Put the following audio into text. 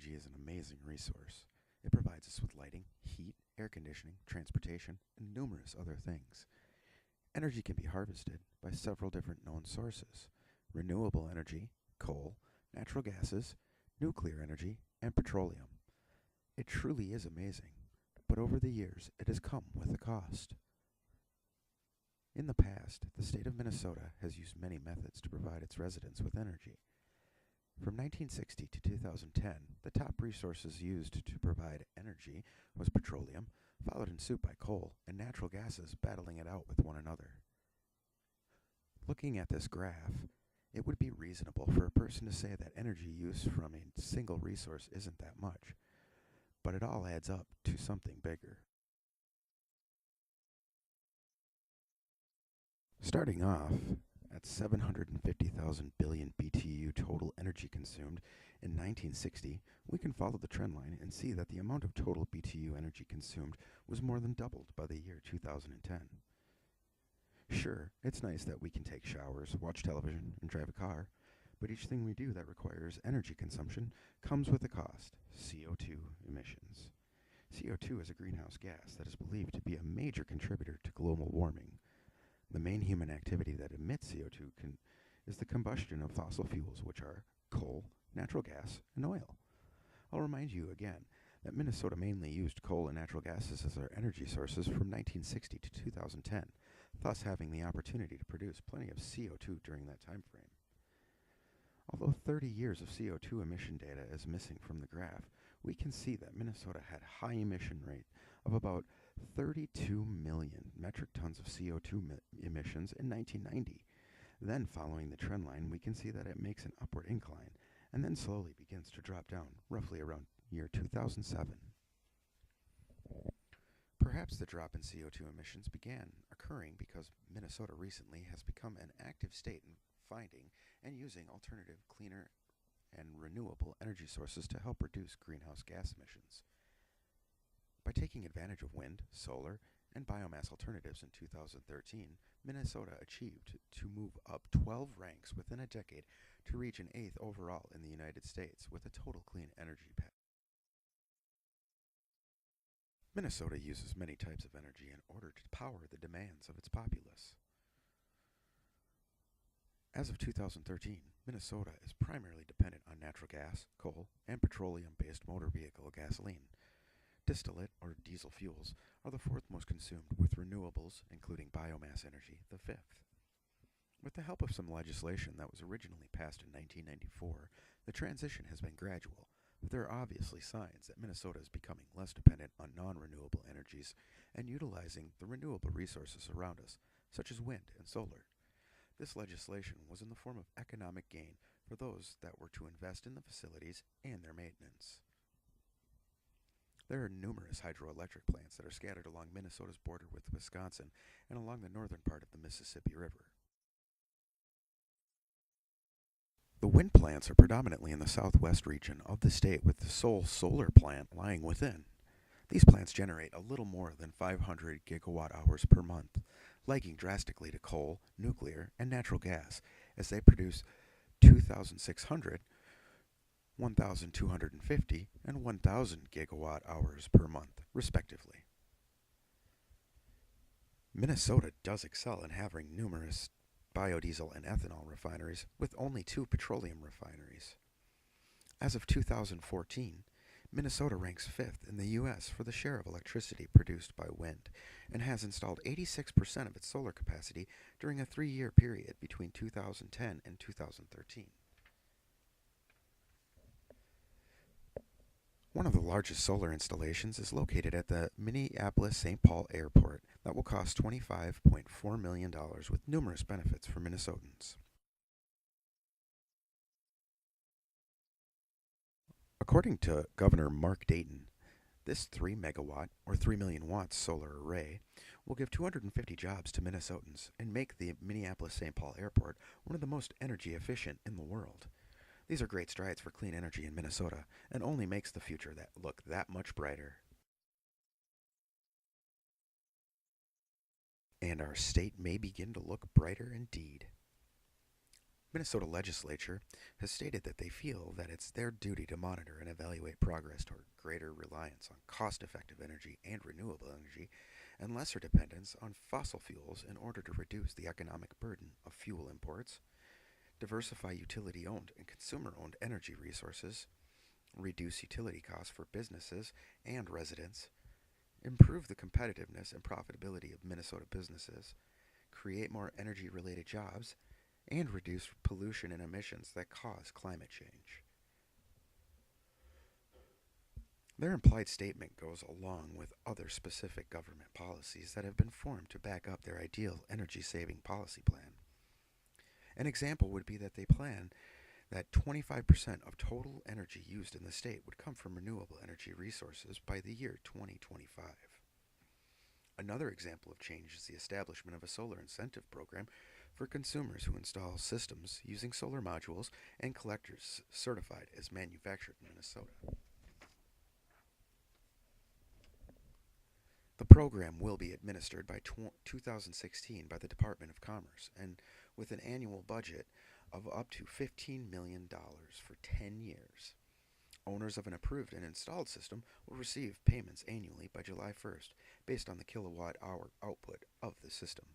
energy is an amazing resource. It provides us with lighting, heat, air conditioning, transportation, and numerous other things. Energy can be harvested by several different known sources: renewable energy, coal, natural gases, nuclear energy, and petroleum. It truly is amazing, but over the years it has come with a cost. In the past, the state of Minnesota has used many methods to provide its residents with energy. From 1960 to 2010, the top resources used to provide energy was petroleum, followed in suit by coal, and natural gases battling it out with one another. Looking at this graph, it would be reasonable for a person to say that energy use from a single resource isn't that much, but it all adds up to something bigger. Starting off at 750,000 billion BTU total energy consumed in 1960, we can follow the trend line and see that the amount of total BTU energy consumed was more than doubled by the year 2010. Sure, it's nice that we can take showers, watch television, and drive a car, but each thing we do that requires energy consumption comes with a cost: CO2 emissions. CO2 is a greenhouse gas that is believed to be a major contributor to global warming. The main human activity that emits CO2 is the combustion of fossil fuels, which are coal, natural gas, and oil. I'll remind you again that Minnesota mainly used coal and natural gases as our energy sources from 1960 to 2010, thus having the opportunity to produce plenty of CO2 during that time frame. Although 30 years of CO2 emission data is missing from the graph, we can see that Minnesota had a high emission rate of about 32 million metric tons of CO2 emissions in 1990. Then, following the trend line, we can see that it makes an upward incline and then slowly begins to drop down, roughly around year 2007. Perhaps the drop in CO2 emissions began occurring because Minnesota recently has become an active state in finding and using alternative, cleaner, and renewable energy sources to help reduce greenhouse gas emissions. By taking advantage of wind, solar, and biomass alternatives in 2013, Minnesota achieved to move up 12 ranks within a decade to reach an 8th overall in the United States with a total clean energy path. Minnesota uses many types of energy in order to power the demands of its populace. As of 2013, Minnesota is primarily dependent on natural gas, coal, and petroleum-based motor vehicle gasoline. Distillate, or diesel fuels, are the fourth most consumed, with renewables, including biomass energy, the fifth. With the help of some legislation that was originally passed in 1994, the transition has been gradual, but there are obviously signs that Minnesota is becoming less dependent on non-renewable energies and utilizing the renewable resources around us, such as wind and solar. This legislation was in the form of economic gain for those that were to invest in the facilities and their maintenance. There are numerous hydroelectric plants that are scattered along Minnesota's border with Wisconsin and along the northern part of the Mississippi River. The wind plants are predominantly in the southwest region of the state, with the sole solar plant lying within. These plants generate a little more than 500 gigawatt hours per month, lagging drastically to coal, nuclear, and natural gas, as they produce 2,600, 1,250, and 1,000 gigawatt hours per month, respectively. Minnesota does excel in having numerous biodiesel and ethanol refineries, with only 2 petroleum refineries. As of 2014, Minnesota ranks 5th in the U.S. for the share of electricity produced by wind, and has installed 86% of its solar capacity during a 3-year period between 2010 and 2013. One of the largest solar installations is located at the Minneapolis-St. Paul Airport that will cost $25.4 million with numerous benefits for Minnesotans. According to Governor Mark Dayton, this 3 megawatt or 3 million watts solar array will give 250 jobs to Minnesotans and make the Minneapolis-St. Paul Airport one of the most energy efficient in the world. These are great strides for clean energy in Minnesota and only makes the future look that much brighter. And our state may begin to look brighter indeed. Minnesota legislature has stated that they feel that it's their duty to monitor and evaluate progress toward greater reliance on cost-effective energy and renewable energy and lesser dependence on fossil fuels in order to reduce the economic burden of fuel imports, diversify utility-owned and consumer-owned energy resources, reduce utility costs for businesses and residents, improve the competitiveness and profitability of Minnesota businesses, create more energy-related jobs, and reduce pollution and emissions that cause climate change. Their implied statement goes along with other specific government policies that have been formed to back up their ideal energy-saving policy plan. An example would be that they plan that 25% of total energy used in the state would come from renewable energy resources by the year 2025. Another example of change is the establishment of a solar incentive program for consumers who install systems using solar modules and collectors certified as manufactured in Minnesota. The program will be administered by 2016 by the Department of Commerce and with an annual budget of up to $15 million for 10 years. Owners of an approved and installed system will receive payments annually by July 1st based on the kilowatt hour output of the system.